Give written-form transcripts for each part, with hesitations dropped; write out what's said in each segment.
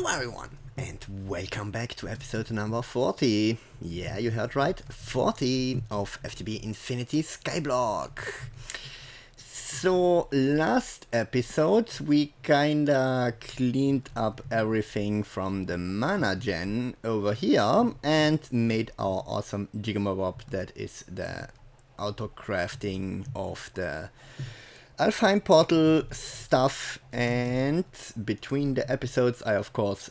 Hello everyone, and welcome back to episode number 40. Yeah, you heard right, 40 of FTB Infinity Skyblock. So, last episode we kinda cleaned up everything from the mana gen over here and made our awesome jigamabob, that is the auto crafting of the Alfheim portal stuff, and between the episodes I of course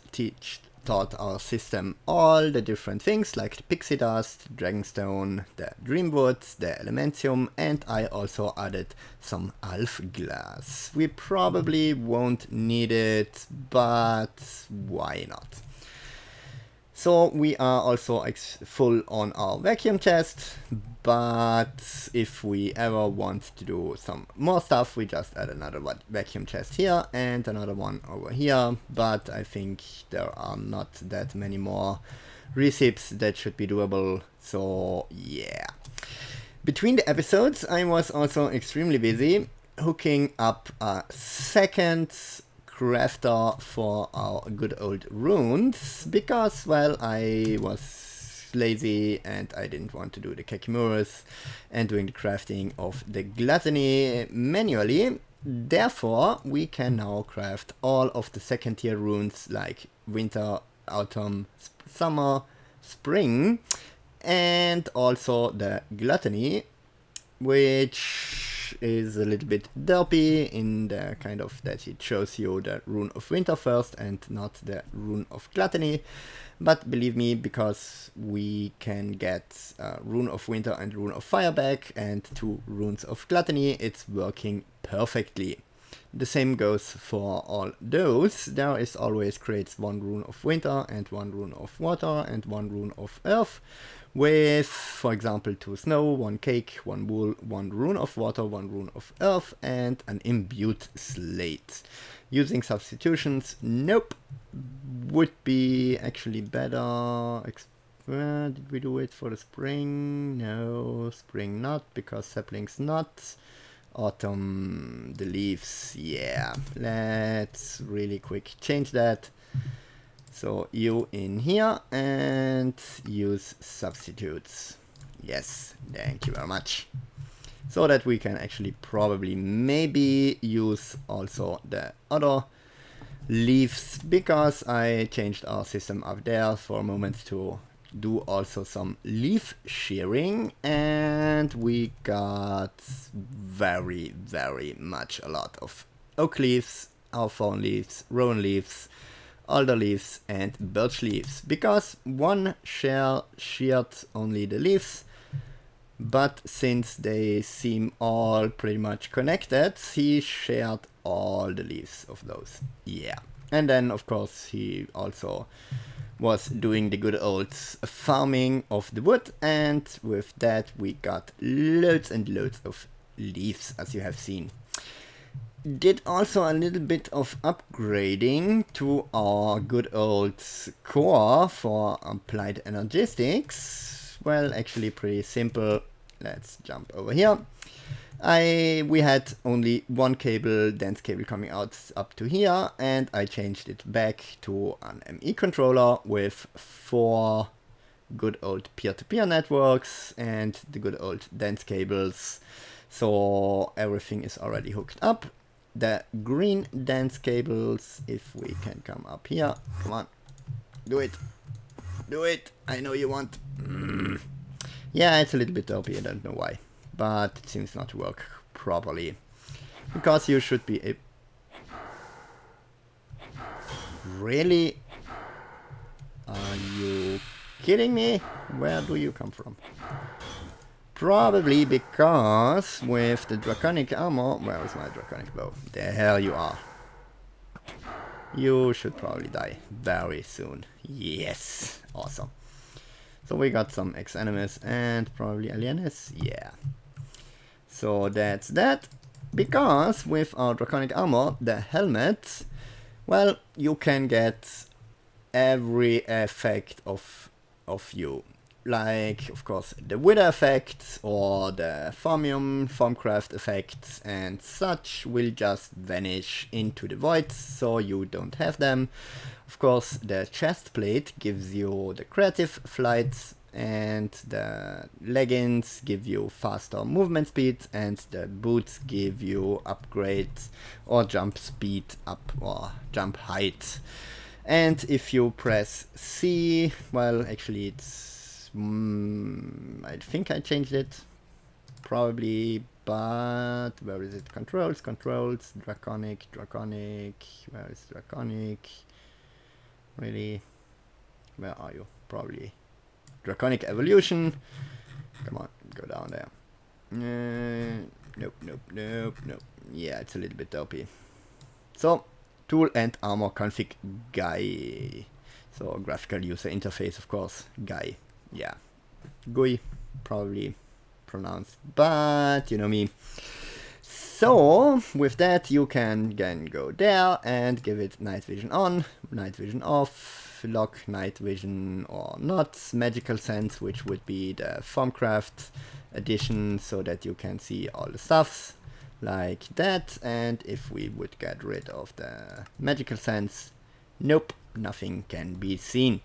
taught our system all the different things like the pixie dust, dragonstone, the dreamwood, the elementium, and I also added some alf glass. We probably won't need it, but why not? So we are also full on our vacuum chest, but if we ever want to do some more stuff, we just add another vacuum chest here and another one over here. But I think there are not that many more recipes that should be doable, so yeah. Between the episodes I was also extremely busy hooking up a second crafter for our good old runes, because, well, I was lazy and I didn't want to do the Kakimuras and doing the crafting of the gluttony manually. Therefore, we can now craft all of the second tier runes like winter, autumn, summer, spring, and also the gluttony, which is a little bit derpy in the kind of that it shows you the rune of winter first and not the rune of gluttony. But believe me, because we can get rune of winter and rune of fire back and 2 runes of gluttony, it's working perfectly. The same goes for all those. There is always creates 1 rune of winter and 1 rune of water and 1 rune of earth, with, for example, 2 snow, 1 cake, 1 wool, 1 rune of water, 1 rune of earth, and an imbued slate. Using substitutions, nope, would be actually better. Did we do it for the spring? No, spring not, because saplings not. Autumn, the leaves, yeah. Let's really quick change that. So you in here and use substitutes. Yes, thank you very much. So that we can actually probably maybe use also the other leaves, because I changed our system up there for a moment to do also some leaf shearing, and we got very much a lot of oak leaves, hawthorn leaves, rowan leaves, alder leaves, and birch leaves, because one sheared only the leaves, but since they seem all pretty much connected, he shared all the leaves of those. Yeah. And then of course he also was doing the good old farming of the wood, and with that we got loads and loads of leaves, as you have seen. Did also a little bit of upgrading to our good old core for applied energistics. Well, actually pretty simple. Let's jump over here. We had only 1 cable, dense cable, coming out up to here, and I changed it back to an ME controller with 4 good old peer-to-peer networks and the good old dense cables. So everything is already hooked up. The green dense cables, if we can come up here, come on, do it, I know you want. Yeah, it's a little bit dopey, I don't know why, but it seems not to work properly, because you should be really? Are you kidding me? Where do you come from? Probably because with the draconic armor, where is my draconic bow? There you are. You should probably die very soon. Yes, awesome. So we got some ex-enemies and probably alienes, yeah. So that's that, because with our draconic armor, the helmet, well, you can get every effect of you. like of course the wither effect or the formcraft effects and such will just vanish into the void, so you don't have them. Of course the chest plate gives you the creative flight, and the leggings give you faster movement speed, and the boots give you upgrades or jump speed up or jump height. And if you press C, well, actually it's, I think I changed it, probably, but where is it? Controls, draconic, where is draconic? Really? Where are you? Probably draconic evolution. Come on, go down there. Nope. Yeah, it's a little bit dopey. So, tool and armor config guy. So, graphical user interface, of course, guy. Yeah, GUI, probably pronounced, but you know me. So, with that, you can again go there and give it night vision on, night vision off, lock night vision or not, magical sense, which would be the Formcraft edition, so that you can see all the stuffs like that. And if we would get rid of the magical sense, nope, nothing can be seen.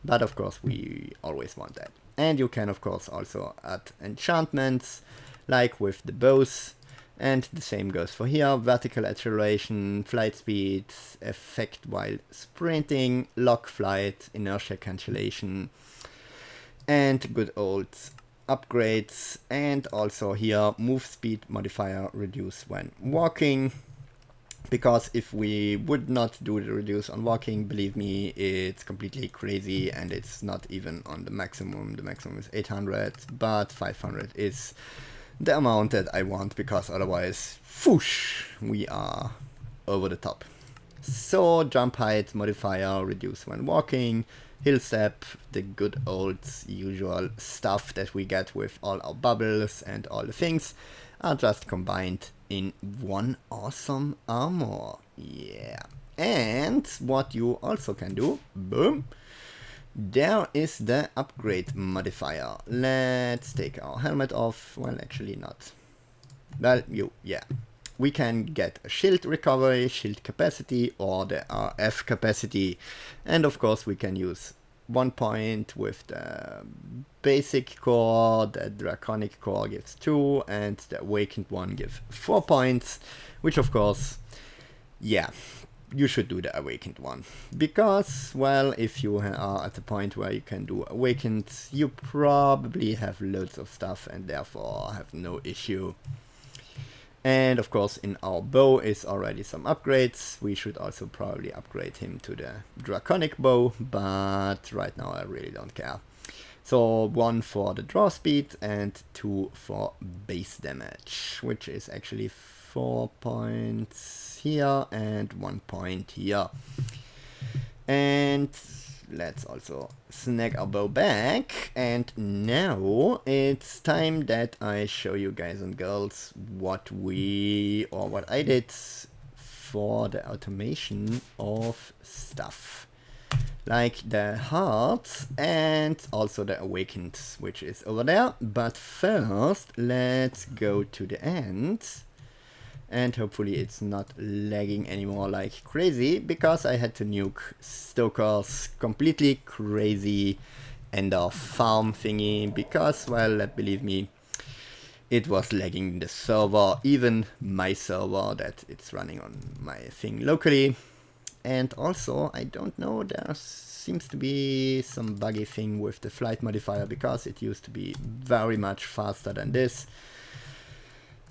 But of course, we always want that. And you can of course also add enchantments, like with the bows. And the same goes for here: vertical acceleration, flight speed, effect while sprinting, lock flight, inertia cancellation, and good old upgrades. And also here, move speed modifier reduce when walking. Because if we would not do the reduce on walking, believe me, it's completely crazy, and it's not even on the maximum. The maximum is 800, but 500 is the amount that I want, because otherwise, whoosh, we are over the top. So, jump height modifier, reduce when walking, hill step, the good old usual stuff that we get with all our bubbles and all the things, are just combined in one awesome armor. Yeah. And what you also can do, boom, there is the upgrade modifier. Let's take our helmet off. Well, actually not. Well, yeah. We can get a shield recovery, shield capacity, or the RF capacity. And of course we can use 1 point with the basic core, the draconic core gives 2, and the awakened one gives 4 points, which of course, yeah, you should do the awakened one, because, well, if you are at the point where you can do awakened, you probably have loads of stuff and therefore have no issue. And of course in our bow is already some upgrades. We should also probably upgrade him to the draconic bow, but right now I really don't care. So 1 for the draw speed and 2 for base damage, which is actually 4 points here and 1 point here. And let's also snag our bow back, and now it's time that I show you guys and girls what I did for the automation of stuff, like the hearts and also the awakened, which is over there. But first let's go to the end, and hopefully it's not lagging anymore like crazy, because I had to nuke Stoker's completely crazy ender farm thingy, because, well, believe me, it was lagging the server, even my server that it's running on my thing locally. And also, I don't know, there seems to be some buggy thing with the flight modifier, because it used to be very much faster than this.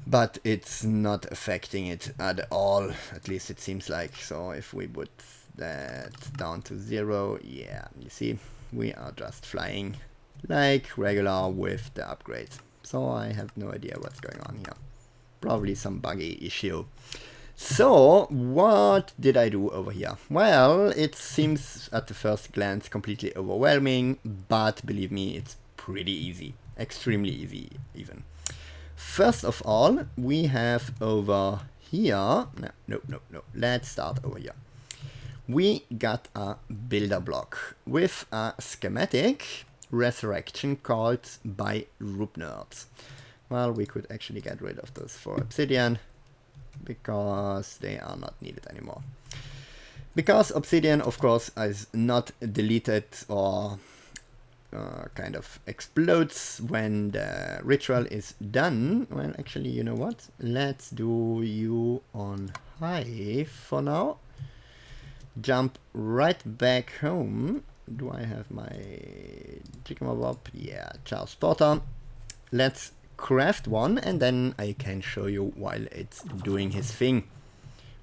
But it's not affecting it at all, at least it seems like. So if we put that down to 0, yeah, you see, we are just flying like regular with the upgrade. So I have no idea what's going on here. Probably some buggy issue. So what did I do over here? Well, it seems at the first glance completely overwhelming, but believe me, it's pretty easy. Extremely easy even. First of all, we have over here, no, let's start over here. We got a builder block with a schematic resurrection called by Roop Nerds. Well, we could actually get rid of those 4 obsidian because they are not needed anymore. Because obsidian, of course, is not deleted or kind of explodes when the ritual is done. Well, actually, you know what? Let's do you on high for now. Jump right back home. Do I have my Jigamabob? Yeah, Charles Porter. Let's craft one and then I can show you while it's doing his thing,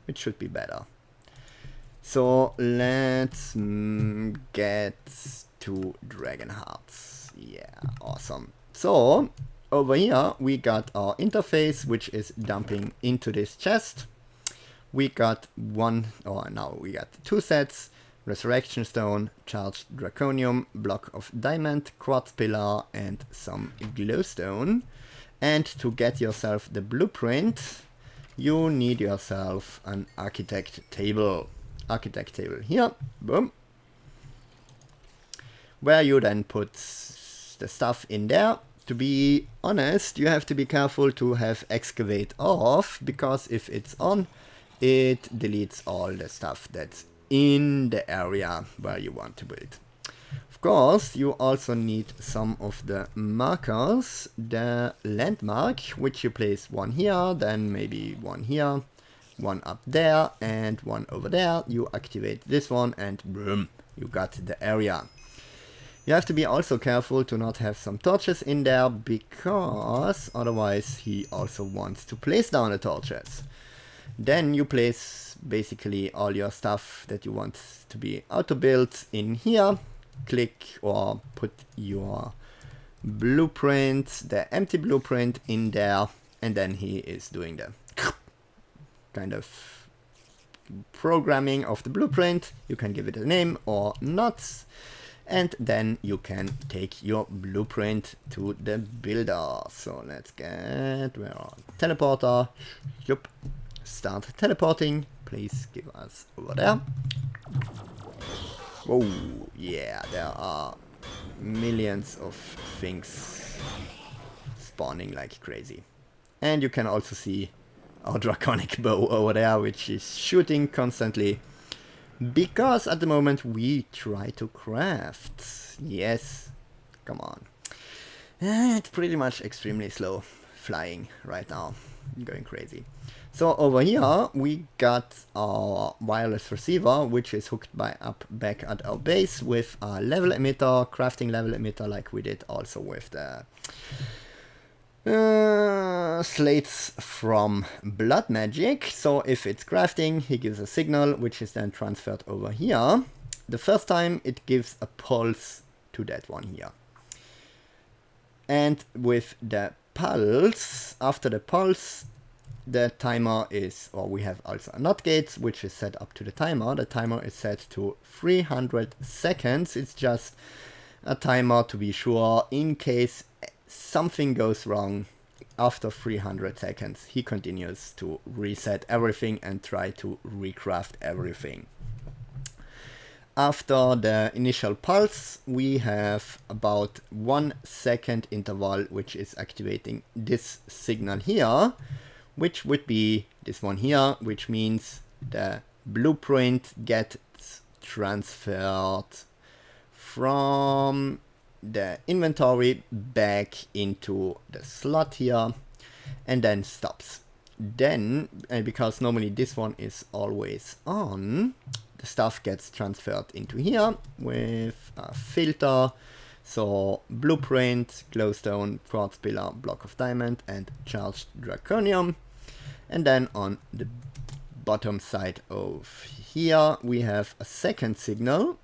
which should be better. So let's get to Dragon Hearts. Yeah, awesome. So over here we got our interface, which is dumping into this chest. We got now we got 2 sets: Resurrection Stone, Charged Draconium, Block of Diamond, Quartz Pillar, and some Glowstone. And to get yourself the blueprint, you need yourself an architect table. Architect table here, boom, where you then put the stuff in there. To be honest, you have to be careful to have excavate off, because if it's on, it deletes all the stuff that's in the area where you want to build. Of course, you also need some of the markers, the landmark, which you place one here, then maybe one here, one up there, and one over there. You activate this one and boom, you got the area. You have to be also careful to not have some torches in there, because otherwise he also wants to place down the torches. Then you place basically all your stuff that you want to be auto-built in here. Click or put your blueprint, the empty blueprint, in there, and then he is doing the kind of programming of the blueprint. You can give it a name or not, and then you can take your blueprint to the builder. So let's get where our teleporter. Yup. Start teleporting. Please give us over there. Oh yeah, there are millions of things spawning like crazy. And you can also see our draconic bow over there, which is shooting constantly, because at the moment we try to craft. Yes, come on. It's pretty much extremely slow flying right now, going crazy. So over here we got our wireless receiver, which is hooked back at our base with a level emitter, crafting level emitter, like we did also with the slates from Blood Magic. So if it's crafting, he gives a signal, which is then transferred over here. The first time it gives a pulse to that one here. And with the pulse, after the pulse, the timer is, or we have also a NOT gate, which is set up to the timer. The timer is set to 300 seconds. It's just a timer to be sure, in case something goes wrong. After 300 seconds, he continues to reset everything and try to recraft everything. After the initial pulse, we have about 1 second interval, which is activating this signal here, which would be this one here, which means the blueprint gets transferred from the inventory back into the slot here and then stops. Then, because normally this one is always on, the stuff gets transferred into here with a filter. So blueprint, glowstone, quartz pillar, block of diamond, and charged draconium. And then on the bottom side of here we have a second signal,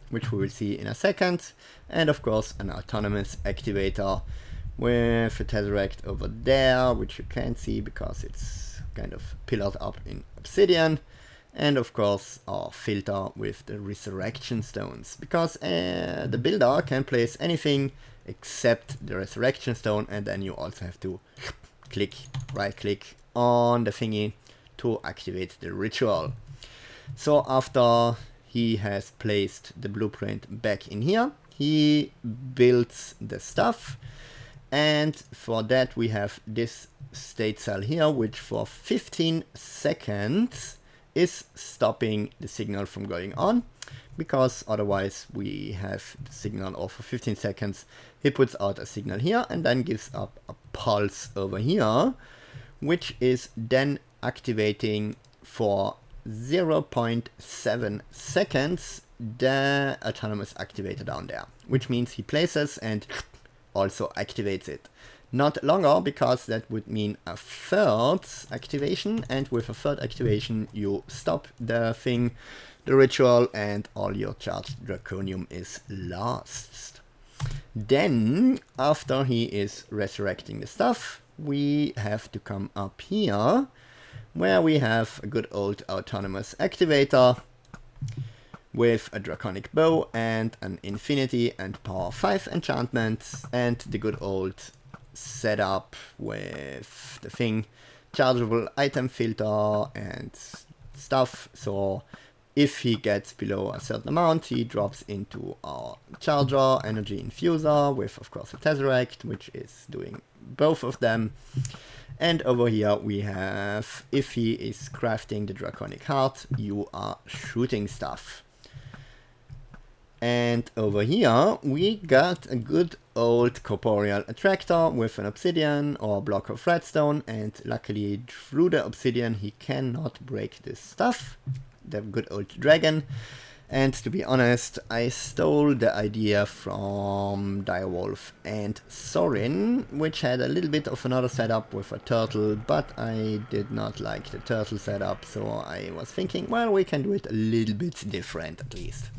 which we will see in a second, and of course an autonomous activator with a tesseract over there, which you can't see because it's kind of pillared up in obsidian, and of course our filter with the resurrection stones, because the builder can place anything except the resurrection stone, and then you also have to right click on the thingy to activate the ritual. So after he has placed the blueprint back in here, he builds the stuff, and for that we have this state cell here, which for 15 seconds is stopping the signal from going on, because otherwise we have the signal off for 15 seconds. He puts out a signal here and then gives up a pulse over here, which is then activating for 0.7 seconds the autonomous activator down there, which means he places and also activates it. Not longer, because that would mean a third activation, and with a third activation you stop the thing, the ritual, and all your charged draconium is lost. Then, after he is resurrecting the stuff, we have to come up here, where we have a good old autonomous activator with a draconic bow and an infinity and power 5 enchantment, and the good old setup with the thing, chargeable item filter and stuff. So if he gets below a certain amount, he drops into our charger energy infuser with, of course, a tesseract, which is doing both of them. And over here we have, if he is crafting the draconic heart, you are shooting stuff. And over here we got a good old corporeal attractor with an obsidian or block of redstone, and luckily through the obsidian he cannot break this stuff, the good old dragon. And to be honest, I stole the idea from Direwolf and Sorin, which had a little bit of another setup with a turtle, but I did not like the turtle setup, so I was thinking, well, we can do it a little bit different at least.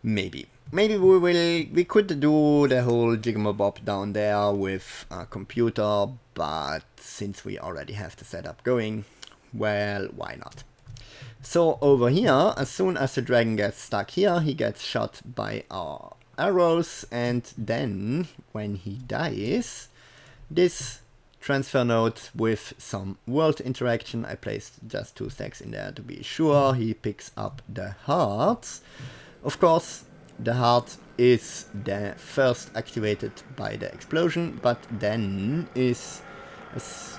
Maybe we could do the whole jigamabob down there with a computer, but since we already have the setup going, well, why not? So over here, as soon as the dragon gets stuck here, he gets shot by our arrows, and then when he dies, this transfer node with some world interaction, I placed just 2 stacks in there to be sure, he picks up the hearts. Of course, the heart is the first activated by the explosion, but then is,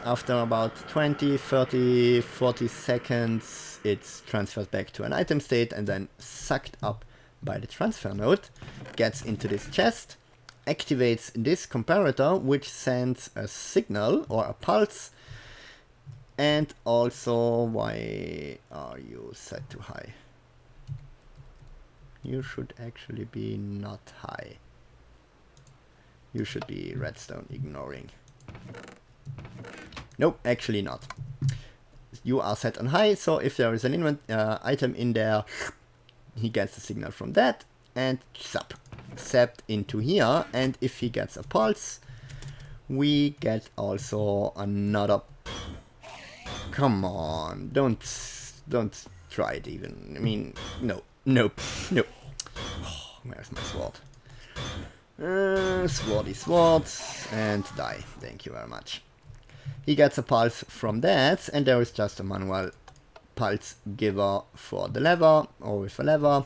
after about 20, 30, 40 seconds, it's transferred back to an item state and then sucked up by the transfer node, gets into this chest, activates this comparator, which sends a signal or a pulse. And also, why are you set to high? You should actually be not high. You should be redstone ignoring. Nope, actually not. You are set on high, so if there is an item in there, he gets a signal from that and zapped into here. And if he gets a pulse, we get also another. Come on, don't try it even. I mean, no. Nope. Nope. Oh, where's my sword? Sword, and die. Thank you very much. He gets a pulse from that, and there is just a manual pulse giver for the lever, or with a lever,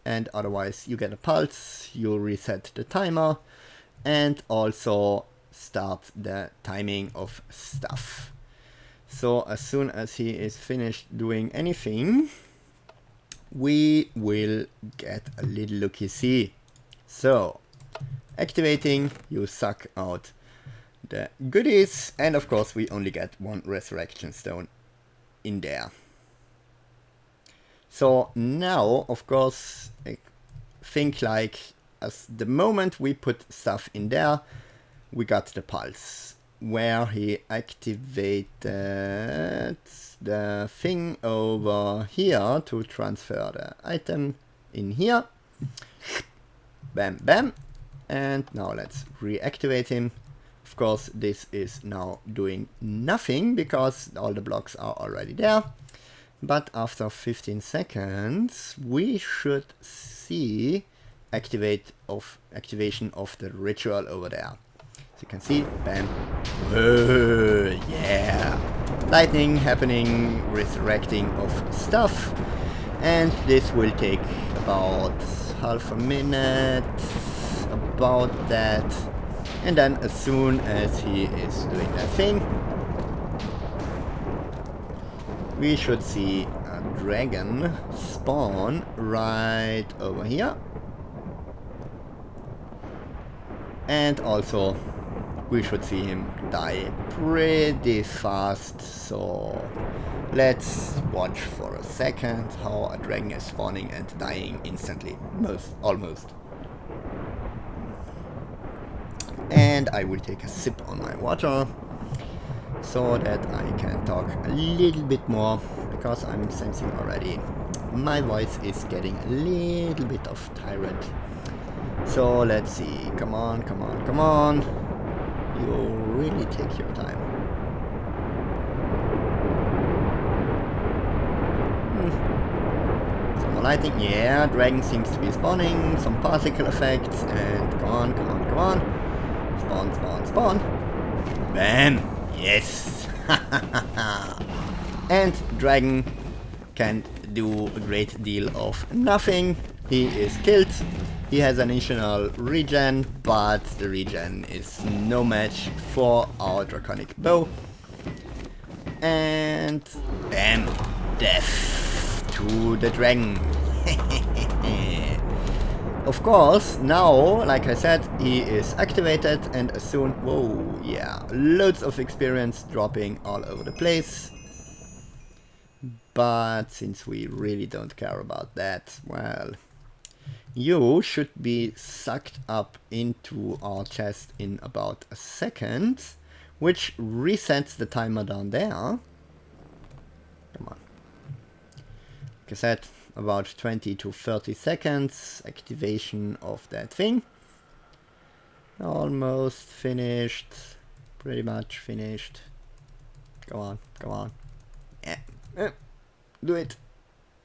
and otherwise you get a pulse, you reset the timer, and also start the timing of stuff. So as soon as he is finished doing anything, we will get a little looky see. So, activating, you suck out the goodies, and of course we only get 1 resurrection stone in there. So now, of course, think like as the moment we put stuff in there, we got the pulse, where he activated the thing over here to transfer the item in here. Bam, bam. And now let's reactivate him. Of course, this is now doing nothing because all the blocks are already there. But after 15 seconds, we should see activation of the ritual over there. So you can see, bam. Yeah. Lightning happening, resurrecting of stuff. And this will take about half a minute, about that. And then as soon as he is doing that thing, we should see a dragon spawn right over here. And also we should see him die pretty fast, so let's watch for a second how a dragon is spawning and dying instantly, almost. And I will take a sip on my water so that I can talk a little bit more, because I'm sensing already my voice is getting a little bit of tired. So let's see, come on, come on, come on. You really take your time. Some more lighting, yeah, dragon seems to be spawning, some particle effects, and come on, come on, come on. Spawn, spawn, spawn. Bam! Yes! And dragon can do a great deal of nothing. He is killed. He has an initial regen, but the regen is no match for our draconic bow. And bam! Death to the dragon. Of course, now, like I said, he is activated, and as soon... Whoa, yeah, loads of experience dropping all over the place. But since we really don't care about that, well... You should be sucked up into our chest in about a second, which resets the timer down there. Come on. Like I said, about 20 to 30 seconds activation of that thing. Almost finished. Pretty much finished. Go on, go on. Yeah. Do it.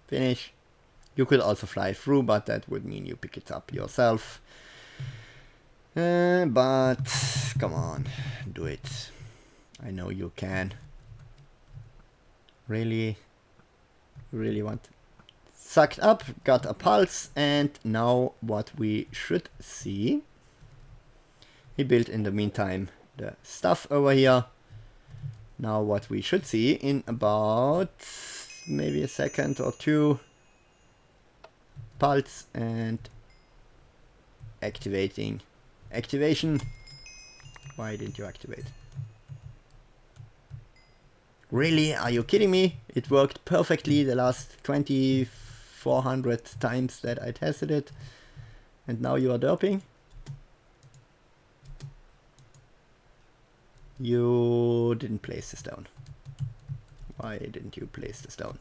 Finish. You could also fly through, but that would mean you pick it up yourself. But come on, do it. I know you can. Really, really want. Sucked up, got a pulse, and now what we should see. He built in the meantime the stuff over here. Now what we should see in about maybe a second or two. Pulse and activation. Why didn't you activate? Really? Are you kidding me? It worked perfectly the last 2400 times that I tested it, and now you are derping? You didn't place the stone. Why didn't you place the stone?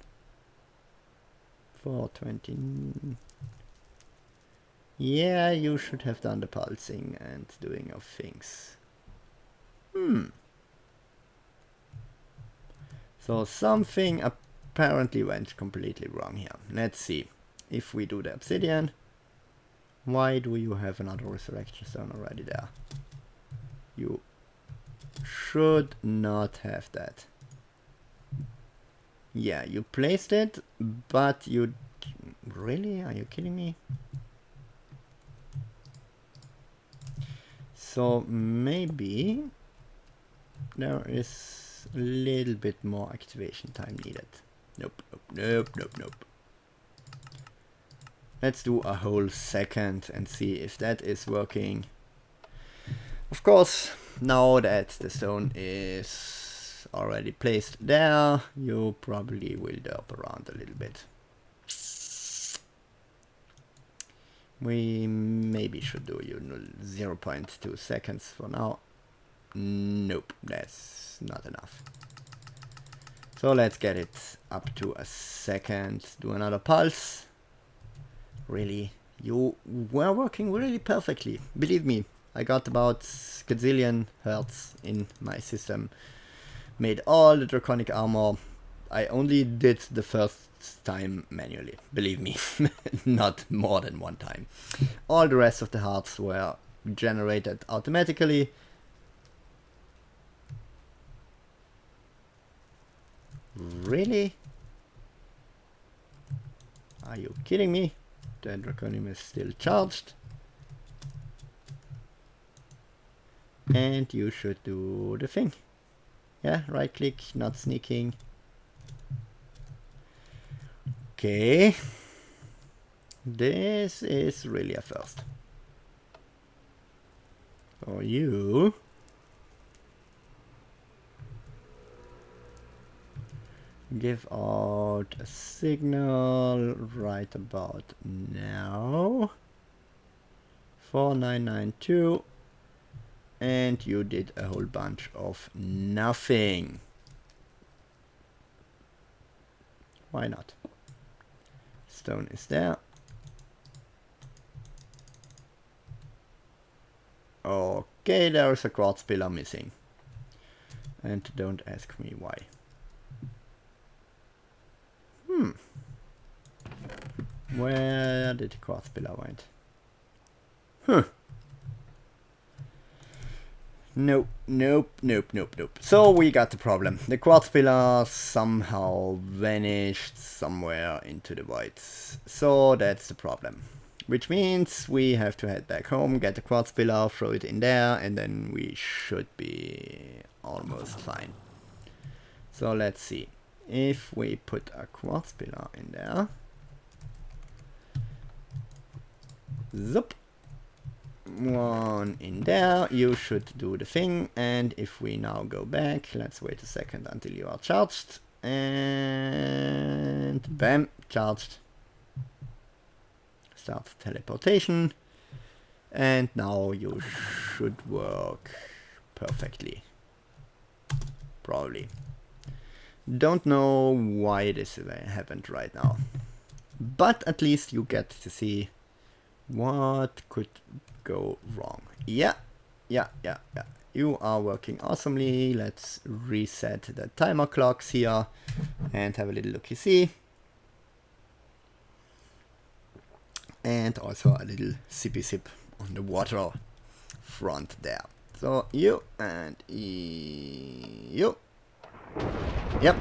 420. Yeah, you should have done the pulsing and doing of things. So something apparently went completely wrong here. Let's see. If we do the obsidian, why do you have another resurrection stone already there? You should not have that. Yeah, you placed it, but you... Really? Are you kidding me? So maybe there is a little bit more activation time needed. Nope, nope, nope, nope, nope. Let's do a whole second and see if that is working. Of course, now that the stone is already placed there, you probably will derp around a little bit. We maybe should do 0.2 seconds for now. Nope, that's not enough. So let's get it up to a second. Do another pulse. Really, you were working really perfectly. Believe me, I got about gazillion hertz in my system. Made all the draconic armor. I only did the first time manually, believe me, not more than one time. All the rest of the hearts were generated automatically. Really? Are you kidding me? The draconium is still charged. And you should do the thing. Yeah, right click, not sneaking. Okay. This is really a first. For you. Give out a signal right about now. 4992. And you did a whole bunch of nothing. Why not? Stone is there. Okay, there is a quartz pillar missing. And don't ask me why. Where did the quartz pillar went? Nope. So we got the problem. The quartz pillar somehow vanished somewhere into the voids. So that's the problem. Which means we have to head back home, get the quartz pillar, throw it in there, and then we should be almost fine. So let's see. If we put a quartz pillar in there. Zup. One in there, you should do the thing, and if we now go back, let's wait a second until you are charged, and bam, charged. Start teleportation, and now you should work perfectly. Probably. Don't know why this happened right now, but at least you get to see what could go wrong. Yeah. You are working awesomely. Let's reset the timer clocks here and have a little look. You see, and also a little sippy sip on the water front there. So you and you. Yep.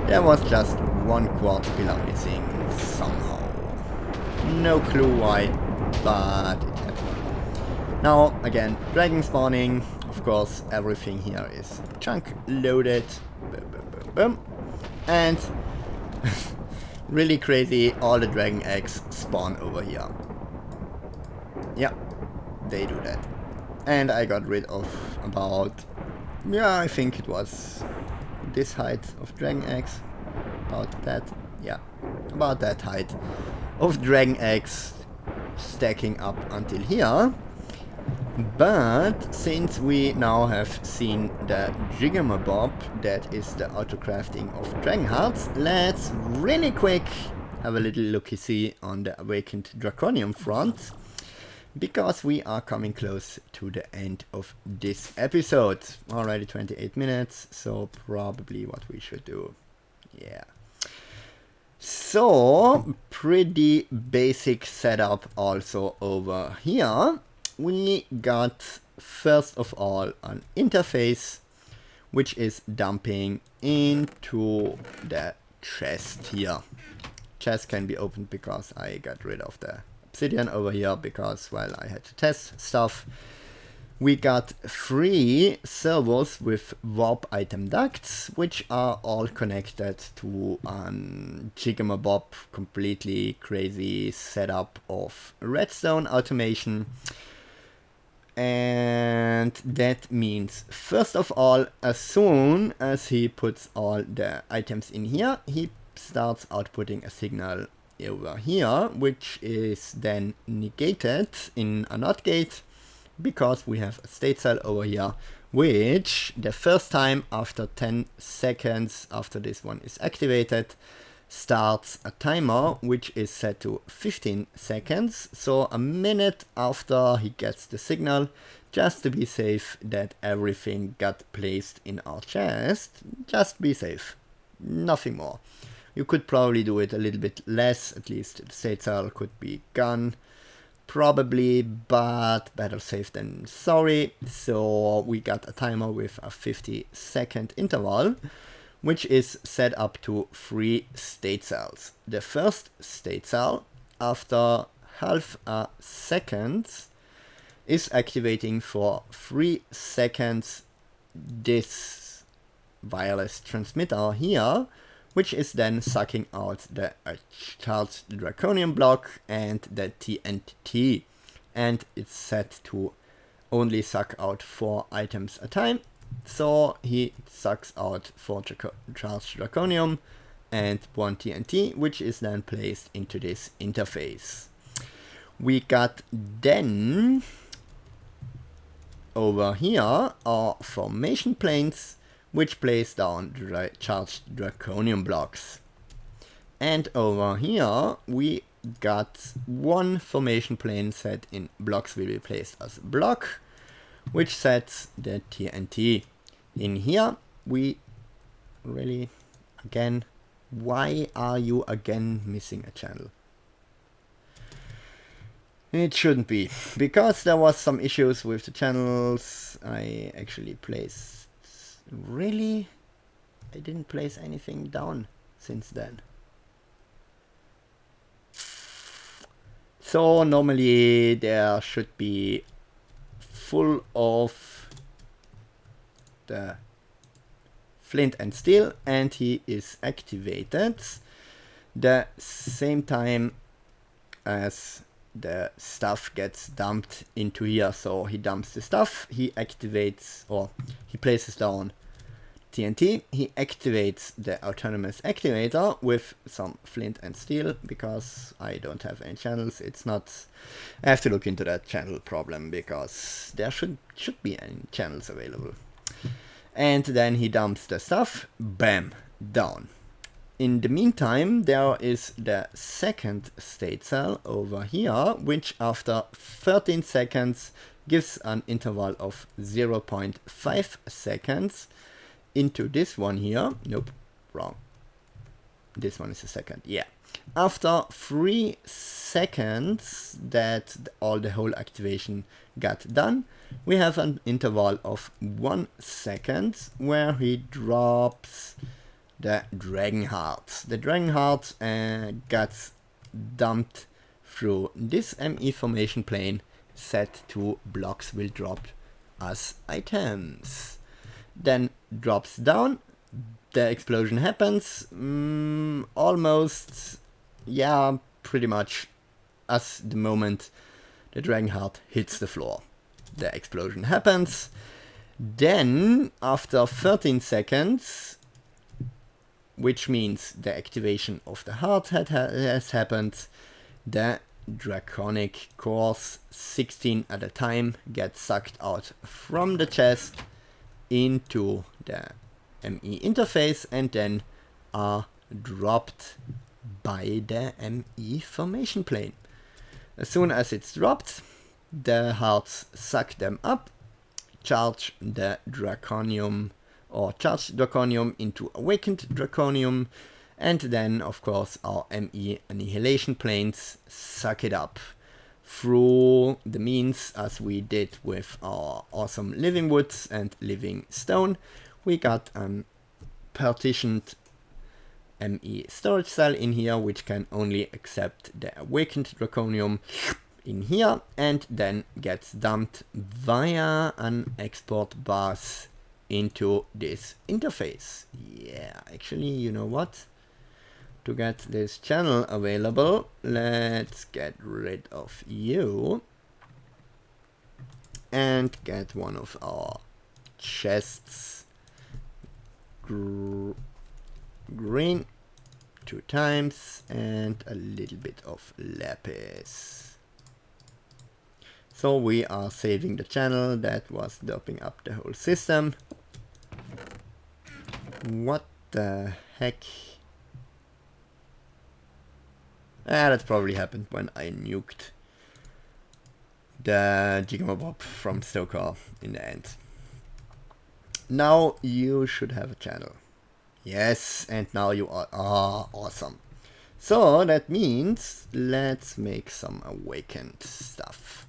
There was just one quartz pillar missing somehow. No clue why, but it happened. Now, again, dragon spawning. Of course, everything here is chunk loaded. Boom. And really crazy, all the dragon eggs spawn over here. Yeah, they do that. And I got rid of about, yeah, I think it was this height of dragon eggs. About that, yeah, about that height of dragon eggs stacking up until here. But since we now have seen the Jigamabob, that is the auto crafting of dragon hearts, let's really quick have a little look-see on the awakened draconium front, because we are coming close to the end of this episode. Already 28 minutes, so probably what we should do. Yeah. So, pretty basic setup also over here. We got, first of all, an interface, which is dumping into the chest here. Chest can be opened because I got rid of the obsidian over here, because, well, I had to test stuff. We got 3 servos with warp item ducts, which are all connected to an Jigamabob completely crazy setup of redstone automation. And that means, first of all, as soon as he puts all the items in here, he starts outputting a signal over here, which is then negated in a NOT gate, because we have a state cell over here, which the first time after 10 seconds after this one is activated starts a timer, which is set to 15 seconds, so a minute after he gets the signal, just to be safe that everything got placed in our chest. Just be safe, nothing more. You could probably do it a little bit less, at least the state cell could be gone probably, but better safe than sorry. So we got a timer with a 50-second interval, which is set up to 3 state cells. The first state cell, after half a second, is activating for 3 seconds this wireless transmitter here, which is then sucking out the charged draconium block and the TNT, and it's set to only suck out 4 items at a time. So he sucks out 4 charged draconium and 1 TNT, which is then placed into this interface. We got then over here our formation planes, which place down charged draconium blocks. And over here we got 1 formation plane set in blocks will be placed as block, which sets the TNT. In here we really, again, why are you again missing a channel? It shouldn't be, because there was some issues with the channels. I actually placed, really? I didn't place anything down since then. So normally there should be full of the flint and steel, and he is activated the same time as the stuff gets dumped into here. So he dumps the stuff, he activates, or he places down TNT, he activates the autonomous activator with some flint and steel, because I don't have any channels. It's not, I have to look into that channel problem, because there should be any channels available. And then he dumps the stuff, bam, down. In the meantime, there is the second state cell over here, which after 13 seconds gives an interval of 0.5 seconds into this one here. Nope, wrong. This one is the second, yeah. After 3 seconds that the whole activation got done, we have an interval of 1 second where he drops the dragon hearts. The dragon hearts gets dumped through this ME formation plane set to blocks will drop as items. Then drops down, the explosion happens, almost, yeah, pretty much as the moment the dragon heart hits the floor. The explosion happens. Then after 13 seconds, which means the activation of the heart has happened, the draconic cores, 16 at a time, get sucked out from the chest into the ME interface and then are dropped by the ME formation plane. As soon as it's dropped, the hearts suck them up, charge the draconium or charge draconium into awakened draconium, and then of course our ME annihilation planes suck it up through the means as we did with our awesome living woods and living stone. We got a partitioned ME storage cell in here, which can only accept the awakened draconium in here, and then gets dumped via an export bus into this interface. Yeah, actually, you know what? To get this channel available, let's get rid of you and get one of our chests green 2 times and a little bit of lapis. So we are saving the channel that was derping up the whole system. What the heck? That probably happened when I nuked the Gigamobob from Stoker in the end. Now you should have a channel. Yes, and now you are awesome. So that means let's make some awakened stuff.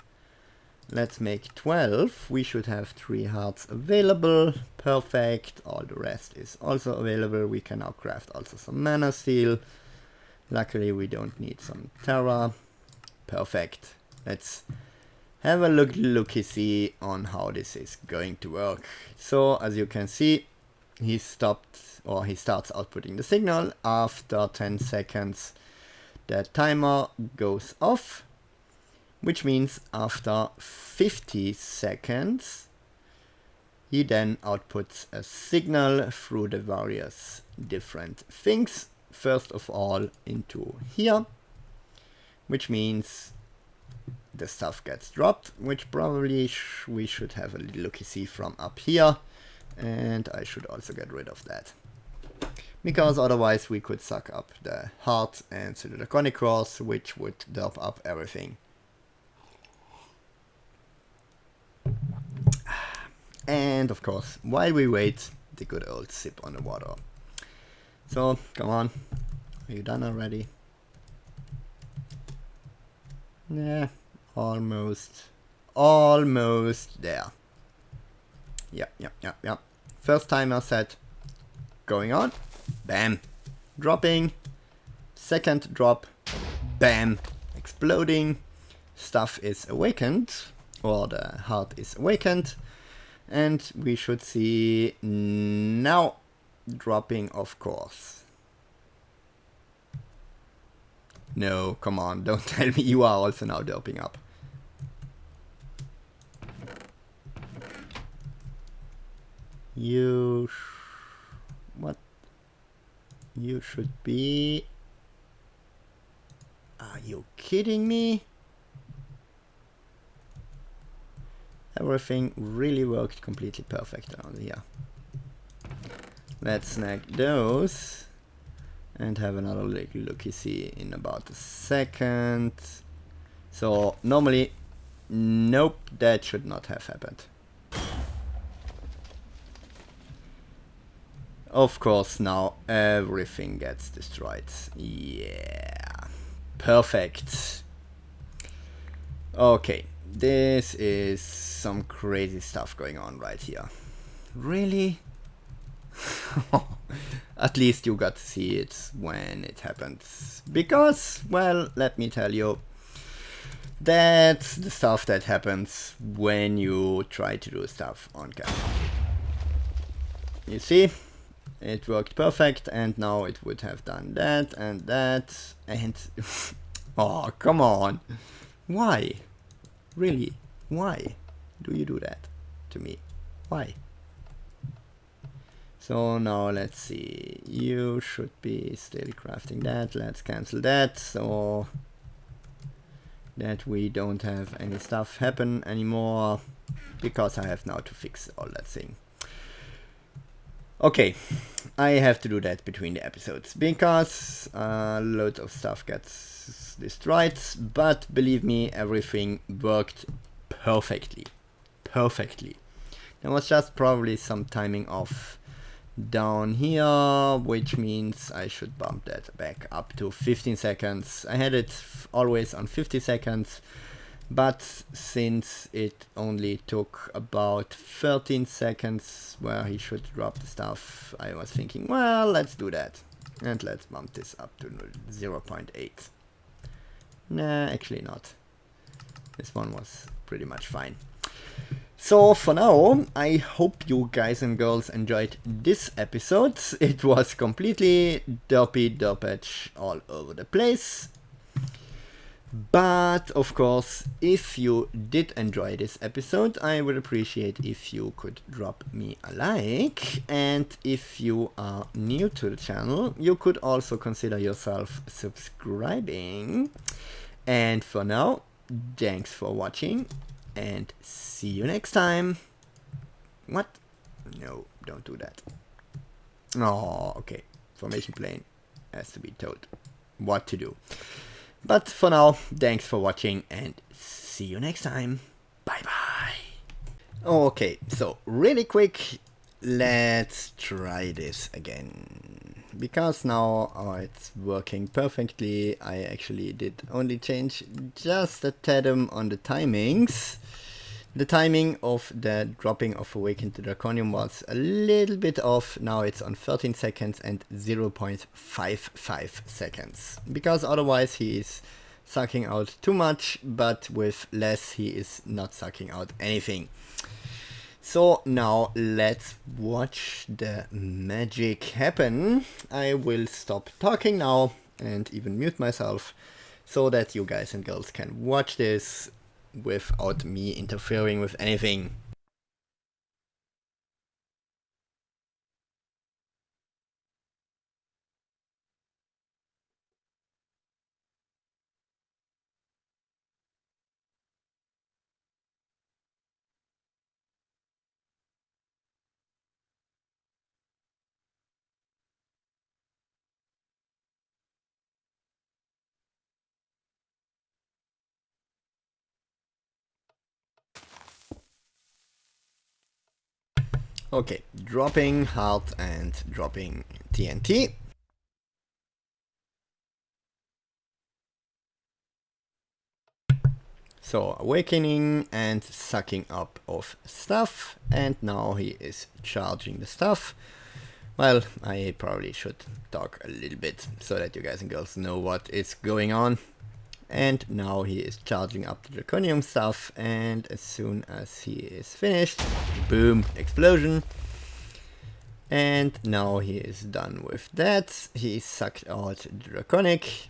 let's make 12. We should have 3 hearts available. Perfect. All the rest is also available. We can now craft also some mana steel. Luckily we don't need some Terra. Perfect. Let's have a look-see on how this is going to work. So as you can see, he starts outputting the signal. After 10 seconds the timer goes off, which means after 50 seconds he then outputs a signal through the various different things. First of all into here, which means the stuff gets dropped, which probably we should have a look-see from up here, and I should also get rid of that, because otherwise we could suck up the heart and the draconic cores, which would derp up everything. And of course, while we wait, the good old sip on the water. So come on, are you done already? Yeah, almost there. Yeah. First timer set going on. Bam, dropping. Second drop. Bam, exploding. Stuff is awakened, or the heart is awakened, and we should see now dropping, of course. No, come on, don't tell me you are also now derping up. What? You should be... Are you kidding me? Everything really worked completely perfect around here. Let's snag those and have another look-see in about a second. So normally, nope, that should not have happened. Of course, now everything gets destroyed. Yeah, perfect. Okay, this is some crazy stuff going on right here. Really? At least you got to see it when it happens. Because, well, let me tell you, that's the stuff that happens when you try to do stuff on camera. You see? It worked perfect, and now it would have done that and that, and... oh, come on. Why? Really? Why do you do that to me? Why? So now let's see. You should be still crafting that. Let's cancel that, so that we don't have any stuff happen anymore, because I have now to fix all that thing. Okay, I have to do that between the episodes, because a lot of stuff gets destroyed, but believe me, everything worked perfectly. Perfectly. There was just probably some timing off down here, which means I should bump that back up to 15 seconds. I had it always on 50 seconds, but since it only took about 13 seconds where he should drop the stuff, I was thinking, well, let's do that. And let's bump this up to 0.8. Nah, actually not. This one was pretty much fine. So for now, I hope you guys and girls enjoyed this episode. It was completely derpage all over the place. But of course, if you did enjoy this episode, I would appreciate if you could drop me a like. And if you are new to the channel, you could also consider yourself subscribing. And for now, thanks for watching, and see you next time. What? No, don't do that. Oh, okay. Formation plane has to be told what to do. But for now, thanks for watching, and see you next time. Bye bye. Okay, so really quick, let's try this again. Because now it's working perfectly. I actually did only change just a tad on the timings. The timing of the dropping of Awakened Draconium was a little bit off. Now it's on 13 seconds and 0.55 seconds. Because otherwise he is sucking out too much, but with less he is not sucking out anything. So now let's watch the magic happen. I will stop talking now and even mute myself so that you guys and girls can watch this without me interfering with anything. Okay, dropping heart and dropping TNT. So awakening and sucking up of stuff, and now he is charging the stuff. Well, I probably should talk a little bit so that you guys and girls know what is going on. And now he is charging up the draconium stuff, and as soon as he is finished, boom, explosion. And now he is done with that. He sucked out draconic,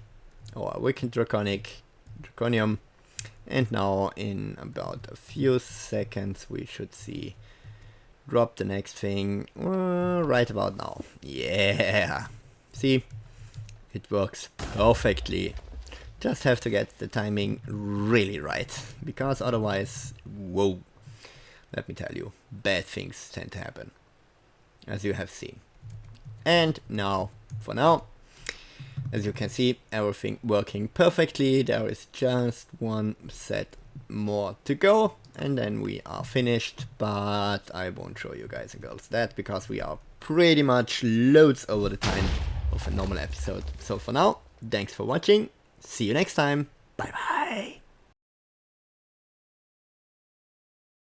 or awakened draconium. And now in about a few seconds we should see drop the next thing right about now. Yeah, see, it works perfectly. Just have to get the timing really right, because otherwise, whoa, let me tell you, bad things tend to happen, as you have seen. And now, for now, as you can see, everything working perfectly. There is just one set more to go, and then we are finished, but I won't show you guys and girls that, because we are pretty much loads over the time of a normal episode. So for now, thanks for watching. See you next time. Bye bye.